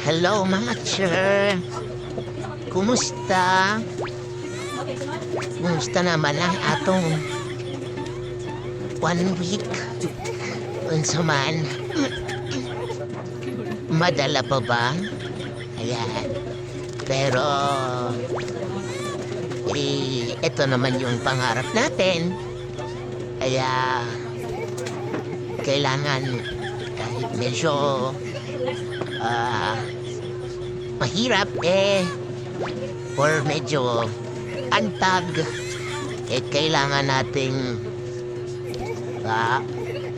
Hello mga sir. Kumusta? Kumusta naman ang atong 1 week? Unsa man? Madala pa ba? Ayan. Pero, ito naman yung pangarap natin. Kaya, kailangan kahit medyo mahirap or medyo antag, kailangan nating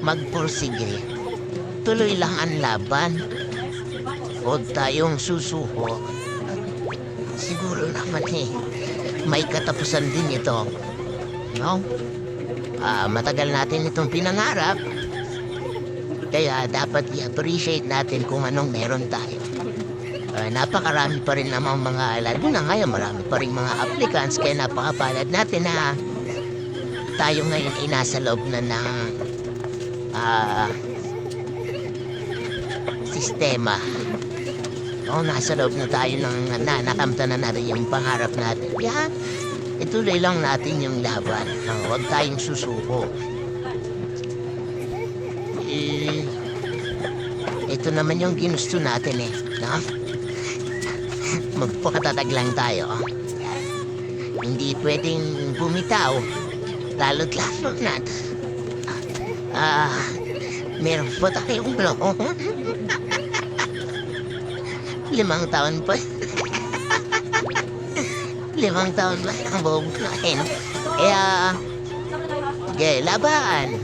magpursige. Tuloy lang ang laban. Huwag tayong susuko. Siguro naman may katapusan din ito. No? Matagal natin itong pinangarap. Kaya dapat i-appreciate natin kung anong meron tayo. Napakarami pa rin namang mga, lalo na ngayon marami pa rin mga applicants. Kaya napakapalad natin na tayo ngayon ay nasa loob na ng sistema. Nasa loob na tayo ng nakamta na natin yung pangarap natin. Kaya ituloy lang natin yung laban. Huwag tayong susuko. Ito naman yung ginusto natin no? Magpakatatag lang tayo. Hindi pwedeng bumitaw. Lalo't lalo na meron pa tayong blow. 5 taon pa. 5 taon pa ang bubuklahin. Kaya, laban.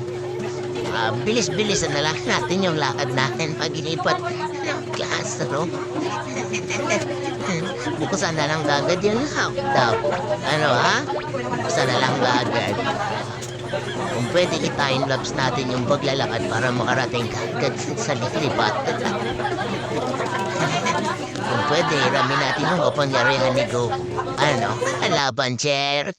Bilis-bilisan na lang natin yung lakad natin pag inipat ng classroom. Bukusan na lang gagad yung laptop. Bukusan na lang gagad. Kung pwede i-time-lapse natin yung paglalakad para makarating kagad sa lipat. Kung pwede, ramin natin yung kapangyarihan ni Goku. Laban, chair.